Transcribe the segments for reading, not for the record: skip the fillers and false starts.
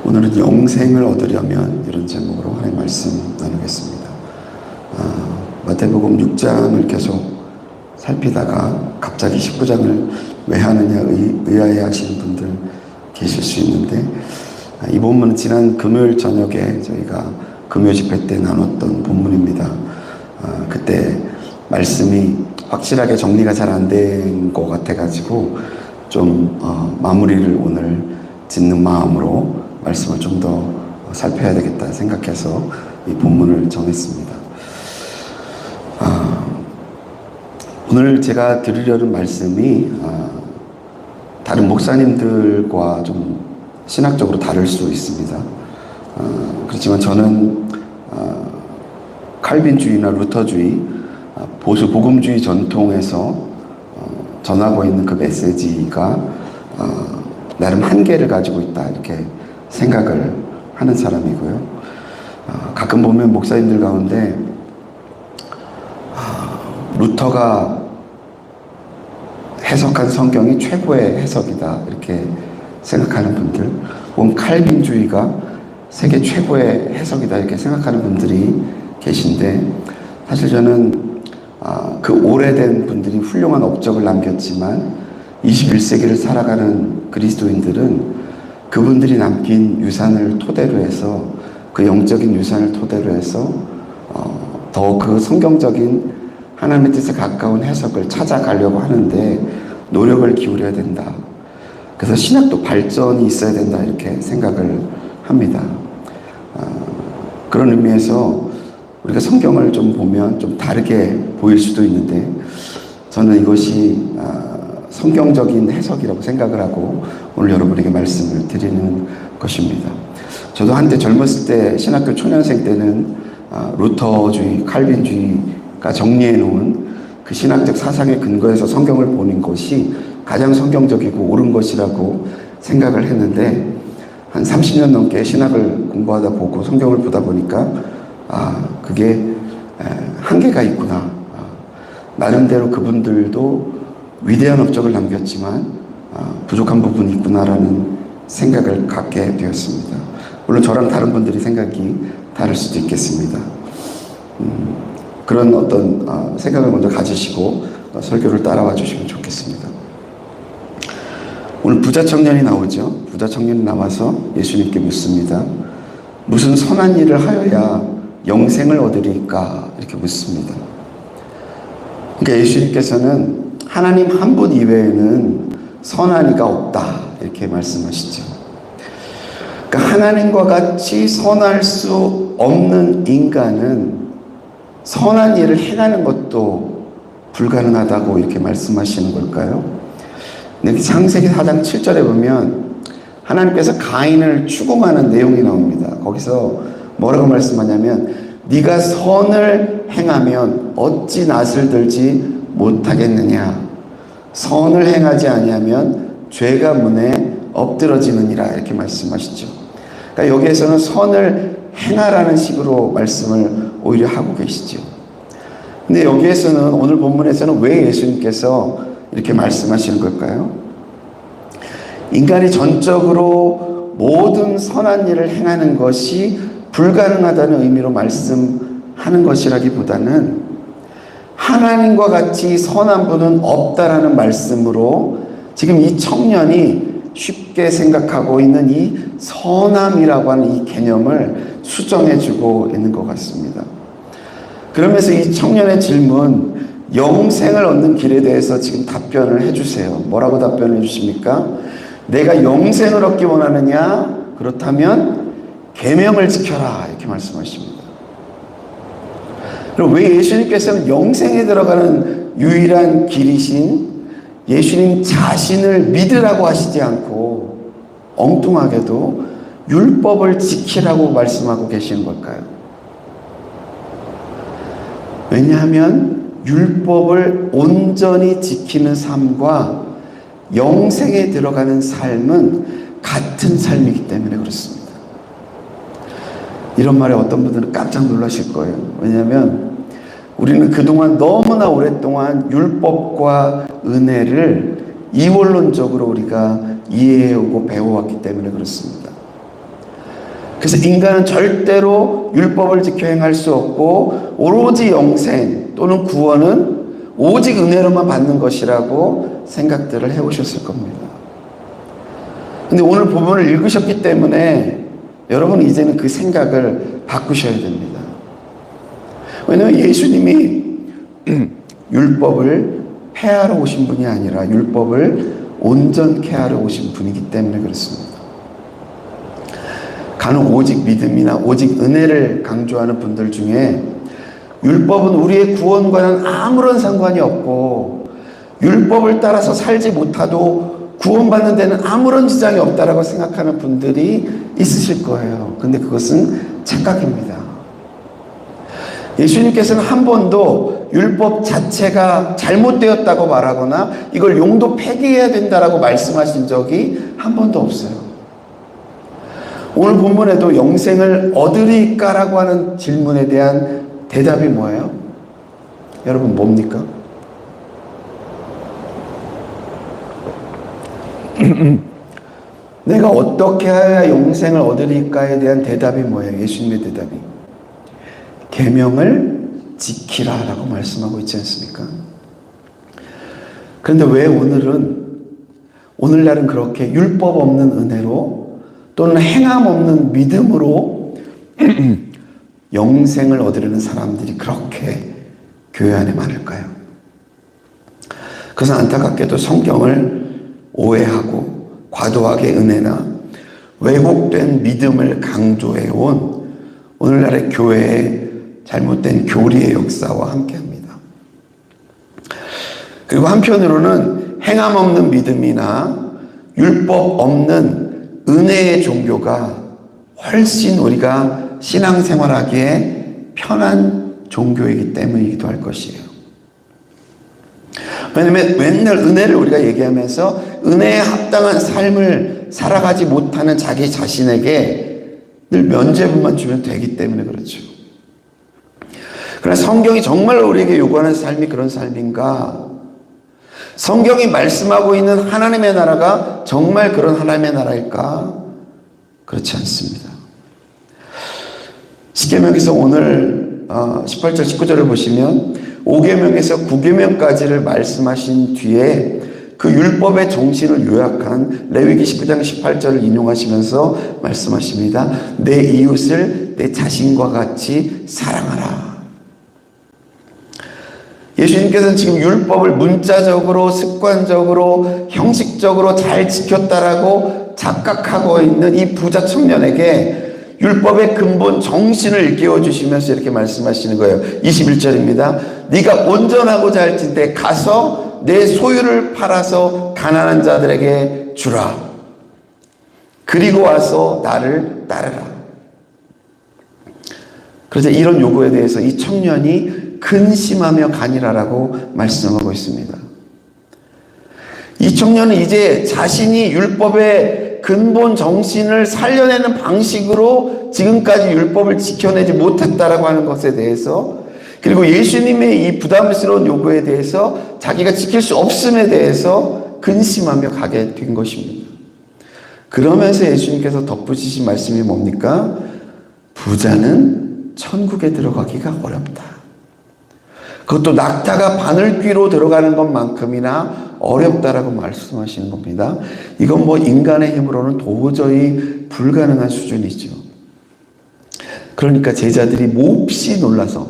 오늘은 영생을 얻으려면 이런 제목으로 하나님의 말씀 나누겠습니다. 마태복음 6장을 계속 살피다가 갑자기 19장을 왜 하느냐 의아해 하시는 분들 계실 수 있는데, 이 본문은 지난 금요일 저녁에 저희가 금요 집회 때 나눴던 본문입니다. 그때 말씀이 확실하게 정리가 잘 안 된 것 같아가지고 좀 마무리를 오늘 짓는 마음으로 말씀을 좀 더 살펴야 되겠다 생각해서 이 본문을 정했습니다. 오늘 제가 드리려는 말씀이 다른 목사님들과 좀 신학적으로 다를 수 있습니다. 그렇지만 저는 칼빈주의나 루터주의, 보수 복음주의 전통에서 전하고 있는 그 메시지가 나름 한계를 가지고 있다 이렇게 생각을 하는 사람이고요. 가끔 보면 목사님들 가운데 루터가 해석한 성경이 최고의 해석이다 이렇게 생각하는 분들, 혹은 칼빈주의가 세계 최고의 해석이다 이렇게 생각하는 분들이 계신데, 사실 저는 그 오래된 분들이 훌륭한 업적을 남겼지만 21세기를 살아가는 그리스도인들은 그분들이 남긴 유산을 토대로 해서, 그 영적인 유산을 토대로 해서 더 그 성경적인 하나님의 뜻에 가까운 해석을 찾아가려고 하는데 노력을 기울여야 된다. 그래서 신학도 발전이 있어야 된다 이렇게 생각을 합니다. 그런 의미에서 우리가 성경을 좀 보면 좀 다르게 보일 수도 있는데, 저는 이것이 성경적인 해석이라고 생각을 하고 오늘 여러분에게 말씀을 드리는 것입니다. 저도 한때 젊었을 때 신학교 초년생 때는 루터주의, 칼빈주의가 정리해 놓은 그 신학적 사상의 근거에서 성경을 보는 것이 가장 성경적이고 옳은 것이라고 생각을 했는데, 한 30년 넘게 신학을 공부하다 보고 성경을 보다 보니까 그게 한계가 있구나. 나름대로 그분들도 위대한 업적을 남겼지만 부족한 부분이 있구나라는 생각을 갖게 되었습니다. 물론 저랑 다른 분들이 생각이 다를 수도 있겠습니다. 그런 어떤 생각을 먼저 가지시고 설교를 따라와 주시면 좋겠습니다. 오늘 부자 청년이 나오죠. 부자 청년이 나와서 예수님께 묻습니다. 무슨 선한 일을 하여야 영생을 얻으리까? 이렇게 묻습니다. 그러니까 예수님께서는 하나님 한 분 이외에는 선한 이가 없다 이렇게 말씀하시죠. 그러니까 하나님과 같이 선할 수 없는 인간은 선한 일을 행하는 것도 불가능하다고 이렇게 말씀하시는 걸까요? 근데 창세기 4장 7절에 보면 하나님께서 가인을 추궁하는 내용이 나옵니다. 거기서 뭐라고 말씀하냐면, 네가 선을 행하면 어찌 낫을 들지 못하겠느냐, 선을 행하지 아니하면 죄가 문에 엎드러지느니라 이렇게 말씀하시죠. 그러니까 여기에서는 선을 행하라는 식으로 말씀을 오히려 하고 계시죠. 근데 여기에서는, 오늘 본문에서는 왜 예수님께서 이렇게 말씀하시는 걸까요? 인간이 전적으로 모든 선한 일을 행하는 것이 불가능하다는 의미로 말씀하는 것이라기보다는 하나님과 같이 선한 분은 없다라는 말씀으로 지금 이 청년이 쉽게 생각하고 있는 이 선함이라고 하는 이 개념을 수정해주고 있는 것 같습니다. 그러면서 이 청년의 질문, 영생을 얻는 길에 대해서 지금 답변을 해주세요. 뭐라고 답변을 해주십니까? 내가 영생을 얻기 원하느냐? 그렇다면 계명을 지켜라 이렇게 말씀하십니다. 그리고 왜 예수님께서는 영생에 들어가는 유일한 길이신 예수님 자신을 믿으라고 하시지 않고 엉뚱하게도 율법을 지키라고 말씀하고 계시는 걸까요? 왜냐하면 율법을 온전히 지키는 삶과 영생에 들어가는 삶은 같은 삶이기 때문에 그렇습니다. 이런 말에 어떤 분들은 깜짝 놀라실 거예요. 왜냐하면 우리는 그동안 너무나 오랫동안 율법과 은혜를 이원론적으로 우리가 이해해오고 배워왔기 때문에 그렇습니다. 그래서 인간은 절대로 율법을 지켜 행할 수 없고 오로지 영생 또는 구원은 오직 은혜로만 받는 것이라고 생각들을 해오셨을 겁니다. 근데 오늘 본문을 읽으셨기 때문에 여러분은 이제는 그 생각을 바꾸셔야 됩니다. 왜냐하면 예수님이 율법을 폐하러 오신 분이 아니라 율법을 온전케 하러 오신 분이기 때문에 그렇습니다. 간혹 오직 믿음이나 오직 은혜를 강조하는 분들 중에 율법은 우리의 구원과는 아무런 상관이 없고 율법을 따라서 살지 못하도 구원받는 데는 아무런 지장이 없다라고 생각하는 분들이 있으실 거예요. 근데 그것은 착각입니다. 예수님께서는 한 번도 율법 자체가 잘못되었다고 말하거나 이걸 용도 폐기해야 된다라고 말씀하신 적이 한 번도 없어요. 오늘 본문에도 영생을 얻으리까라고 하는 질문에 대한 대답이 뭐예요? 여러분 뭡니까? 내가 어떻게 해야 영생을 얻으리까에 대한 대답이 뭐예요? 예수님의 대답이 계명을 지키라라고 말씀하고 있지 않습니까? 그런데 왜 오늘날은 그렇게 율법 없는 은혜로 또는 행함 없는 믿음으로 영생을 얻으려는 사람들이 그렇게 교회 안에 많을까요? 그래서 안타깝게도 성경을 오해하고 과도하게 은혜나 왜곡된 믿음을 강조해온 오늘날의 교회의 잘못된 교리의 역사와 함께합니다. 그리고 한편으로는 행함 없는 믿음이나 율법 없는 은혜의 종교가 훨씬 우리가 신앙생활하기에 편한 종교이기 때문이기도 할 것이에요. 왜냐하면 맨날 은혜를 우리가 얘기하면서 은혜에 합당한 삶을 살아가지 못하는 자기 자신에게 늘 면죄부만 주면 되기 때문에 그렇죠. 그러나 성경이 정말 우리에게 요구하는 삶이 그런 삶인가? 성경이 말씀하고 있는 하나님의 나라가 정말 그런 하나님의 나라일까? 그렇지 않습니다. 십계명에서 오늘 18절 19절을 보시면 5계명에서 9계명까지를 말씀하신 뒤에 그 율법의 정신을 요약한 레위기 19장 18절을 인용하시면서 말씀하십니다. 내 이웃을 내 자신과 같이 사랑하라. 예수님께서는 지금 율법을 문자적으로 습관적으로 형식적으로 잘 지켰다라고 착각하고 있는 이 부자 청년에게 율법의 근본 정신을 일깨워 주시면서 이렇게 말씀하시는 거예요. 21절입니다. 네가 온전하고자 할진대 가서 내 소유를 팔아서 가난한 자들에게 주라. 그리고 와서 나를 따르라. 그래서 이런 요구에 대해서 이 청년이 근심하며 가니라라고 말씀하고 있습니다. 이 청년은 이제 자신이 율법의 근본 정신을 살려내는 방식으로 지금까지 율법을 지켜내지 못했다라고 하는 것에 대해서, 그리고 예수님의 이 부담스러운 요구에 대해서 자기가 지킬 수 없음에 대해서 근심하며 가게 된 것입니다. 그러면서 예수님께서 덧붙이신 말씀이 뭡니까? 부자는 천국에 들어가기가 어렵다. 그것도 낙타가 바늘귀로 들어가는 것만큼이나 어렵다라고 말씀하시는 겁니다. 이건 뭐 인간의 힘으로는 도저히 불가능한 수준이죠. 그러니까 제자들이 몹시 놀라서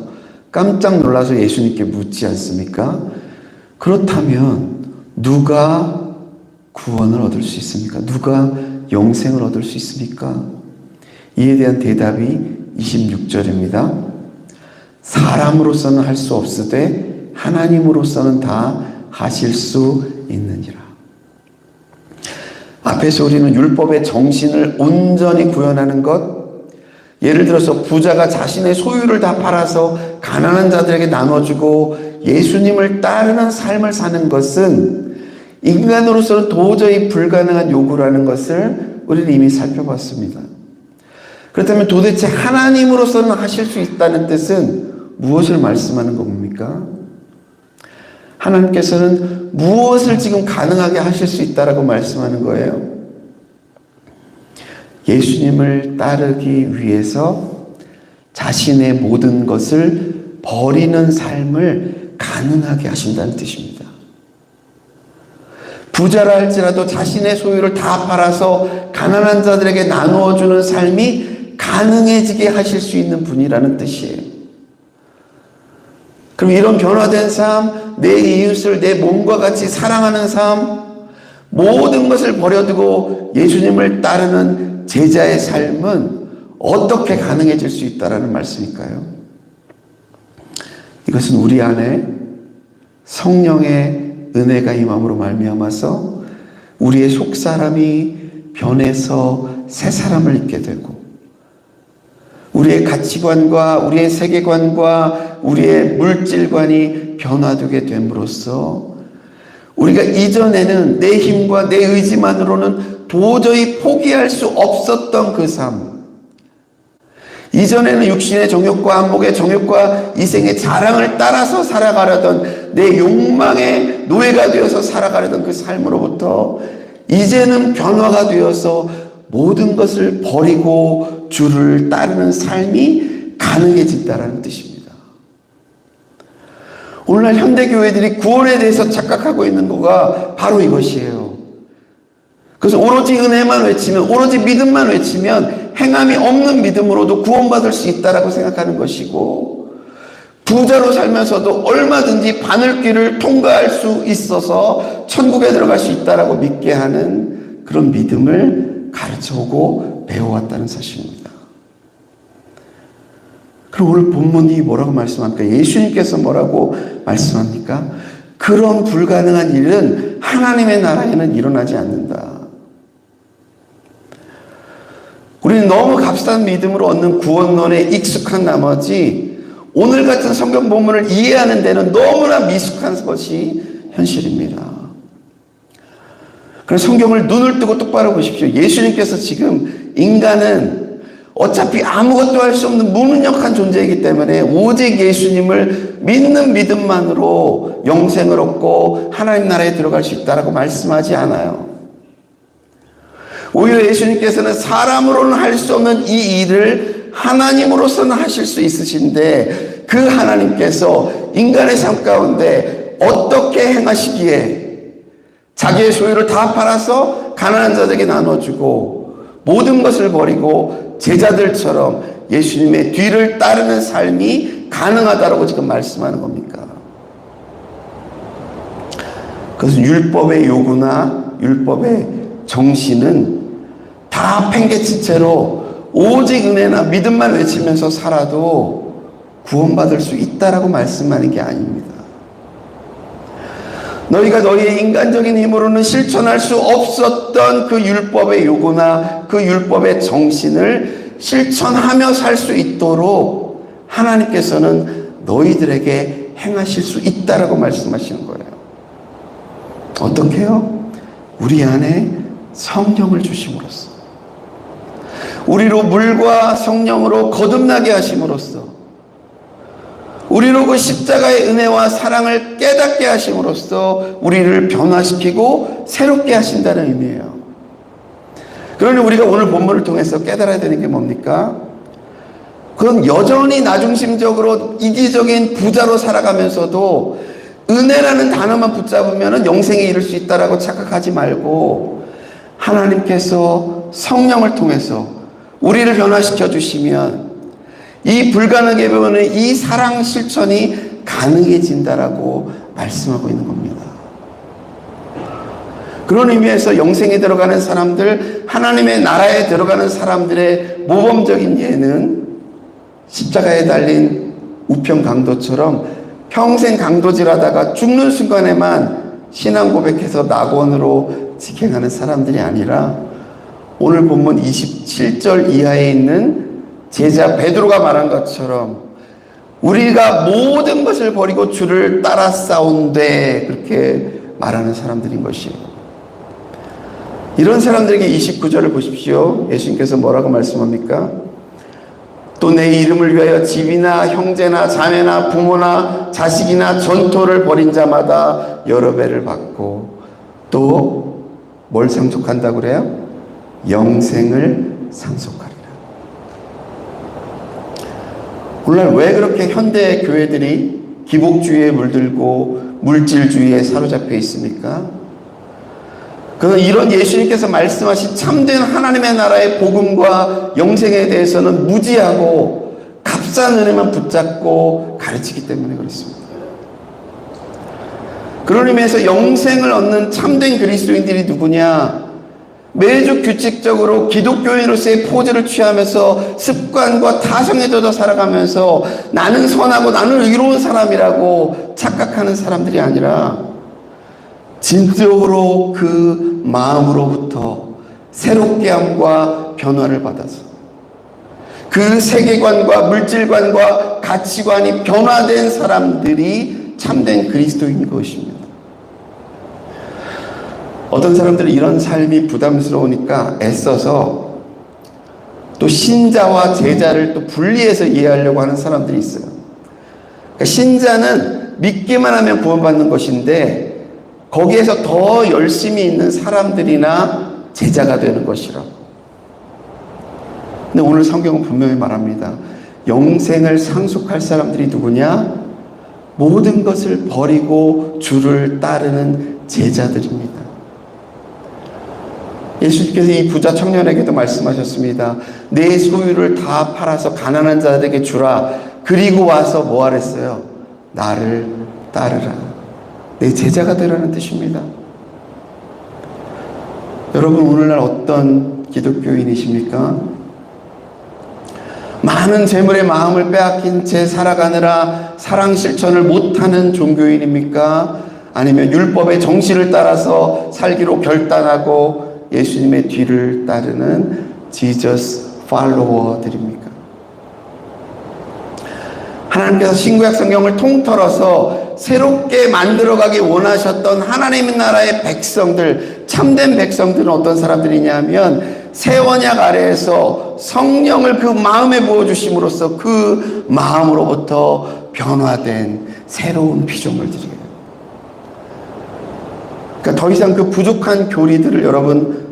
깜짝 놀라서 예수님께 묻지 않습니까? 그렇다면 누가 구원을 얻을 수 있습니까? 누가 영생을 얻을 수 있습니까? 이에 대한 대답이 26절입니다. 사람으로서는 할 수 없으되 하나님으로서는 다 하실 수 있느니라. 앞에서 우리는 율법의 정신을 온전히 구현하는 것, 예를 들어서 부자가 자신의 소유를 다 팔아서 가난한 자들에게 나눠주고 예수님을 따르는 삶을 사는 것은 인간으로서는 도저히 불가능한 요구라는 것을 우리는 이미 살펴봤습니다. 그렇다면 도대체 하나님으로서는 하실 수 있다는 뜻은 무엇을 말씀하는 겁니까? 하나님께서는 무엇을 지금 가능하게 하실 수 있다라고 말씀하는 거예요? 예수님을 따르기 위해서 자신의 모든 것을 버리는 삶을 가능하게 하신다는 뜻입니다. 부자라 할지라도 자신의 소유를 다 팔아서 가난한 자들에게 나누어 주는 삶이 가능해지게 하실 수 있는 분이라는 뜻이에요. 그럼 이런 변화된 삶, 내 이웃을 내 몸과 같이 사랑하는 삶, 모든 것을 버려두고 예수님을 따르는 제자의 삶은 어떻게 가능해질 수 있다라는 말씀일까요? 이것은 우리 안에 성령의 은혜가 임함으로 말미암아서 우리의 속사람이 변해서 새 사람을 입게 되고, 우리의 가치관과 우리의 세계관과 우리의 물질관이 변화되게 됨으로써 우리가 이전에는 내 힘과 내 의지만으로는 도저히 포기할 수 없었던 그 삶, 이전에는 육신의 정욕과 안목의 정욕과 이생의 자랑을 따라서 살아가려던 내 욕망의 노예가 되어서 살아가려던 그 삶으로부터 이제는 변화가 되어서 모든 것을 버리고 주를 따르는 삶이 가능해진다는 뜻입니다. 오늘날 현대교회들이 구원에 대해서 착각하고 있는 거가 바로 이것이에요. 그래서 오로지 은혜만 외치면, 오로지 믿음만 외치면 행함이 없는 믿음으로도 구원받을 수 있다라고 생각하는 것이고, 부자로 살면서도 얼마든지 바늘길을 통과할 수 있어서 천국에 들어갈 수 있다라고 믿게 하는 그런 믿음을 가르쳐오고 배워왔다는 사실입니다. 그럼 오늘 본문이 뭐라고 말씀합니까? 예수님께서 뭐라고 말씀합니까? 그런 불가능한 일은 하나님의 나라에는 일어나지 않는다. 우리는 너무 값싼 믿음으로 얻는 구원론에 익숙한 나머지 오늘 같은 성경 본문을 이해하는 데는 너무나 미숙한 것이 현실입니다. 그래서 성경을 눈을 뜨고 똑바로 보십시오. 예수님께서 지금 인간은 어차피 아무것도 할 수 없는 무능력한 존재이기 때문에 오직 예수님을 믿는 믿음만으로 영생을 얻고 하나님 나라에 들어갈 수 있다라고 말씀하지 않아요. 오히려 예수님께서는 사람으로는 할 수 없는 이 일을 하나님으로서는 하실 수 있으신데, 그 하나님께서 인간의 삶 가운데 어떻게 행하시기에 자기의 소유를 다 팔아서 가난한 자들에게 나눠주고 모든 것을 버리고 제자들처럼 예수님의 뒤를 따르는 삶이 가능하다고 지금 말씀하는 겁니까? 그것은 율법의 요구나 율법의 정신은 다 팽개친 채로 오직 은혜나 믿음만 외치면서 살아도 구원받을 수 있다라고 말씀하는 게 아닙니다. 너희가 너희의 인간적인 힘으로는 실천할 수 없었던 그 율법의 요구나 그 율법의 정신을 실천하며 살 수 있도록 하나님께서는 너희들에게 행하실 수 있다라고 말씀하시는 거예요. 어떻게요? 우리 안에 성령을 주심으로써, 우리로 물과 성령으로 거듭나게 하심으로써, 우리로 그 십자가의 은혜와 사랑을 깨닫게 하심으로써 우리를 변화시키고 새롭게 하신다는 의미예요. 그러니 우리가 오늘 본문을 통해서 깨달아야 되는 게 뭡니까? 그건 여전히 나중심적으로 이기적인 부자로 살아가면서도 은혜라는 단어만 붙잡으면 영생에 이를 수 있다라고 착각하지 말고, 하나님께서 성령을 통해서 우리를 변화시켜 주시면 이 불가능해 보이는 이 사랑 실천이 가능해진다라고 말씀하고 있는 겁니다. 그런 의미에서 영생에 들어가는 사람들, 하나님의 나라에 들어가는 사람들의 모범적인 예는 십자가에 달린 우편 강도처럼 평생 강도질하다가 죽는 순간에만 신앙 고백해서 낙원으로 직행하는 사람들이 아니라 오늘 본문 27절 이하에 있는 제자 베드로가 말한 것처럼 우리가 모든 것을 버리고 주를 따라 싸운데, 그렇게 말하는 사람들인 것이에요. 이런 사람들에게 29절을 보십시오. 예수님께서 뭐라고 말씀합니까? 또 내 이름을 위하여 집이나 형제나 자매나 부모나 자식이나 전토를 벌인 자마다 여러 배를 받고 또 뭘 상속한다고 그래요? 영생을 상속하리라. 오늘날 왜 그렇게 현대 교회들이 기복주의에 물들고 물질주의에 사로잡혀 있습니까? 그는 이런 예수님께서 말씀하신 참된 하나님의 나라의 복음과 영생에 대해서는 무지하고 값싼 은혜만 붙잡고 가르치기 때문에 그렇습니다. 그런 의미에서 영생을 얻는 참된 그리스도인들이 누구냐? 매주 규칙적으로 기독교인으로서의 포즈를 취하면서 습관과 타성에 젖어 살아가면서 나는 선하고 나는 의로운 사람이라고 착각하는 사람들이 아니라 진정으로 그 마음으로부터 새롭게 함과 변화를 받아서 그 세계관과 물질관과 가치관이 변화된 사람들이 참된 그리스도인 것입니다. 어떤 사람들은 이런 삶이 부담스러우니까 애써서 또 신자와 제자를 또 분리해서 이해하려고 하는 사람들이 있어요. 그러니까 신자는 믿기만 하면 구원받는 것인데 거기에서 더 열심히 있는 사람들이나 제자가 되는 것이라고. 근데 오늘 성경은 분명히 말합니다. 영생을 상속할 사람들이 누구냐? 모든 것을 버리고 주를 따르는 제자들입니다. 예수님께서 이 부자 청년에게도 말씀하셨습니다. 내 소유를 다 팔아서 가난한 자들에게 주라. 그리고 와서 뭐 하랬어요? 나를 따르라. 내 제자가 되라는 뜻입니다. 여러분, 오늘날 어떤 기독교인이십니까? 많은 재물의 마음을 빼앗긴 채 살아가느라 사랑 실천을 못하는 종교인입니까? 아니면 율법의 정신을 따라서 살기로 결단하고 예수님의 뒤를 따르는 지저스 팔로워들입니까? 하나님께서 신구약 성경을 통틀어서 새롭게 만들어가기 원하셨던 하나님의 나라의 백성들, 참된 백성들은 어떤 사람들이냐면 새 언약 아래에서 성령을 그 마음에 부어주심으로써 그 마음으로부터 변화된 새로운 피조물들이에요. 그러니까 더 이상 그 부족한 교리들을 여러분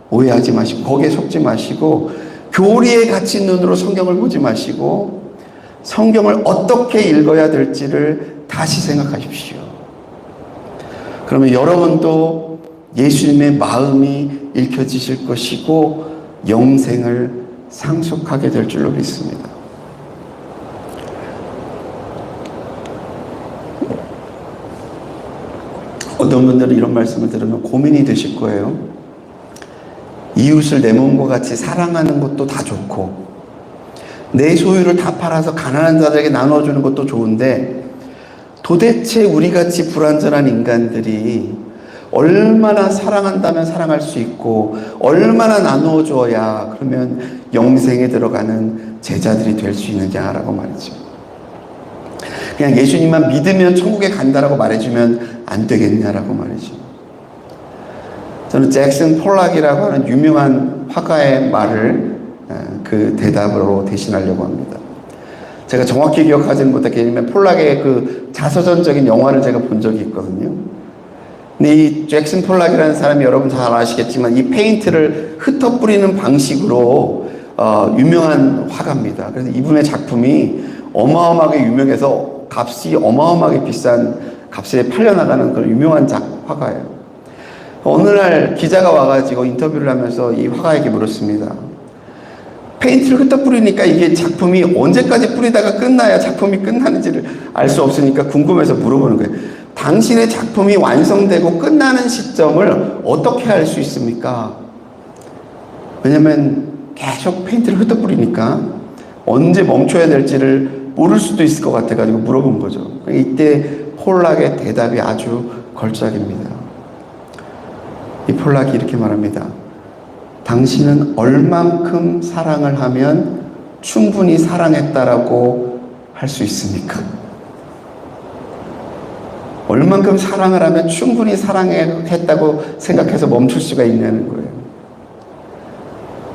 오해하지 마시고 거기에 속지 마시고 교리에 갇힌 눈으로 성경을 보지 마시고 성경을 어떻게 읽어야 될지를 다시 생각하십시오. 그러면 여러분도 예수님의 마음이 읽혀지실 것이고 영생을 상속하게 될 줄로 믿습니다. 어떤 분들은 이런 말씀을 들으면 고민이 되실 거예요. 이웃을 내 몸과 같이 사랑하는 것도 다 좋고 내 소유를 다 팔아서 가난한 자들에게 나눠주는 것도 좋은데 도대체 우리같이 불완전한 인간들이 얼마나 사랑한다면 사랑할 수 있고 얼마나 나누어줘야 그러면 영생에 들어가는 제자들이 될 수 있느냐라고 말이죠. 그냥 예수님만 믿으면 천국에 간다라고 말해주면 안 되겠냐라고 말이죠. 저는 잭슨 폴락이라고 하는 유명한 화가의 말을 그 대답으로 대신하려고 합니다. 제가 정확히 기억하지는 못하겠지만 폴락의 그 자서전적인 영화를 제가 본 적이 있거든요. 근데 이 잭슨 폴락이라는 사람이 여러분 잘 아시겠지만 이 페인트를 흩어뿌리는 방식으로 유명한 화가입니다. 그래서 이분의 작품이 어마어마하게 유명해서 값이 어마어마하게 비싼 값에 팔려나가는 그런 유명한 화가예요. 어느 날 기자가 와가지고 인터뷰를 하면서 이 화가에게 물었습니다. 페인트를 흩어뿌리니까 이게 작품이 언제까지 뿌리다가 끝나야 작품이 끝나는지를 알 수 없으니까 궁금해서 물어보는 거예요. 당신의 작품이 완성되고 끝나는 시점을 어떻게 알 수 있습니까? 왜냐면 계속 페인트를 흩어뿌리니까 언제 멈춰야 될지를 모를 수도 있을 것 같아가지고 물어본 거죠. 이때 폴락의 대답이 아주 걸작입니다. 이 폴락이 이렇게 말합니다. 당신은 얼만큼 사랑을 하면 충분히 사랑했다라고 할 수 있습니까? 얼만큼 사랑을 하면 충분히 사랑했다고 생각해서 멈출 수가 있냐는 거예요.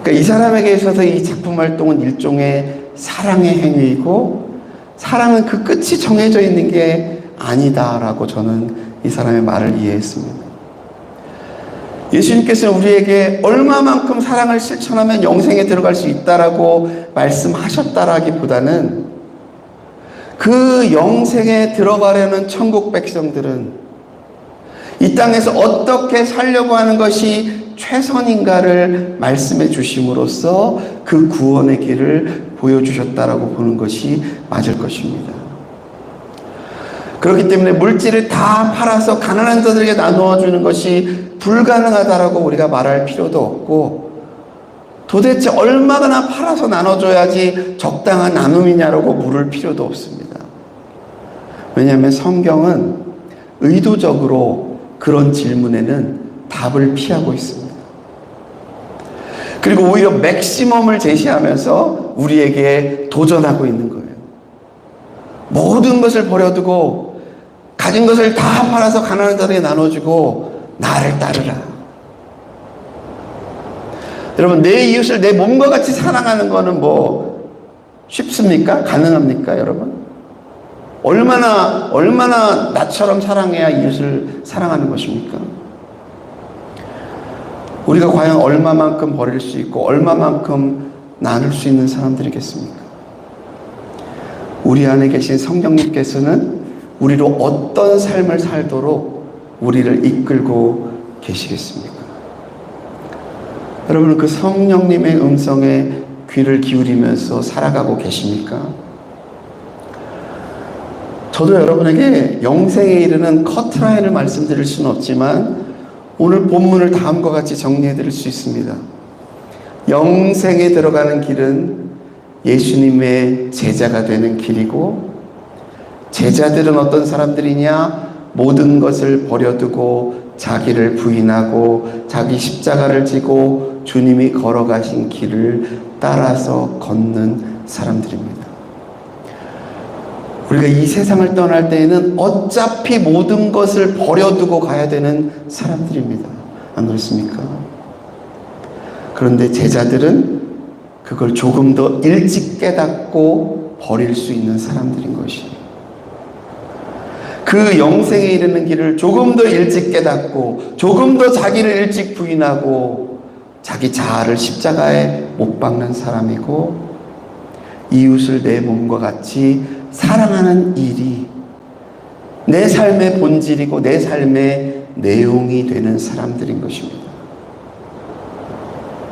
그러니까 이 사람에게 있어서 이 작품 활동은 일종의 사랑의 행위이고 사랑은 그 끝이 정해져 있는 게 아니다라고 저는 이 사람의 말을 이해했습니다. 예수님께서는 우리에게 얼마만큼 사랑을 실천하면 영생에 들어갈 수 있다라고 말씀하셨다라기보다는 그 영생에 들어가려는 천국 백성들은 이 땅에서 어떻게 살려고 하는 것이 최선인가를 말씀해 주심으로써 그 구원의 길을 보여주셨다라고 보는 것이 맞을 것입니다. 그렇기 때문에 물질을 다 팔아서 가난한 자들에게 나누어 주는 것이 불가능하다라고 우리가 말할 필요도 없고, 도대체 얼마나 팔아서 나눠줘야지 적당한 나눔이냐라고 물을 필요도 없습니다. 왜냐하면 성경은 의도적으로 그런 질문에는 답을 피하고 있습니다. 그리고 오히려 맥시멈을 제시하면서 우리에게 도전하고 있는 거예요. 모든 것을 버려두고 가진 것을 다 팔아서 가난한 자들에게 나눠주고 나를 따르라. 여러분, 내 이웃을 내 몸과 같이 사랑하는 거는 뭐 쉽습니까? 가능합니까, 여러분? 얼마나 나처럼 사랑해야 이웃을 사랑하는 것입니까? 우리가 과연 얼마만큼 버릴 수 있고 얼마만큼 나눌 수 있는 사람들이겠습니까? 우리 안에 계신 성령님께서는 우리로 어떤 삶을 살도록 우리를 이끌고 계시겠습니까? 여러분, 그 성령님의 음성에 귀를 기울이면서 살아가고 계십니까? 저도 여러분에게 영생에 이르는 커트라인을 말씀드릴 수는 없지만 오늘 본문을 다음과 같이 정리해 드릴 수 있습니다. 영생에 들어가는 길은 예수님의 제자가 되는 길이고, 제자들은 어떤 사람들이냐? 모든 것을 버려두고 자기를 부인하고 자기 십자가를 지고 주님이 걸어가신 길을 따라서 걷는 사람들입니다. 우리가 이 세상을 떠날 때에는 어차피 모든 것을 버려두고 가야 되는 사람들입니다. 안 그렇습니까? 그런데 제자들은 그걸 조금 더 일찍 깨닫고 버릴 수 있는 사람들인 것이에요. 그 영생에 이르는 길을 조금 더 일찍 깨닫고 조금 더 자기를 일찍 부인하고 자기 자아를 십자가에 못 박는 사람이고, 이웃을 내 몸과 같이 사랑하는 일이 내 삶의 본질이고 내 삶의 내용이 되는 사람들인 것입니다.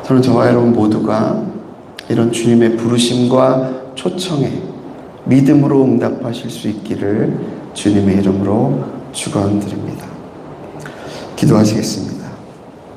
저는 저와 여러분 모두가 이런 주님의 부르심과 초청에 믿음으로 응답하실 수 있기를 주님의 이름으로 축원드립니다. 기도하시겠습니다.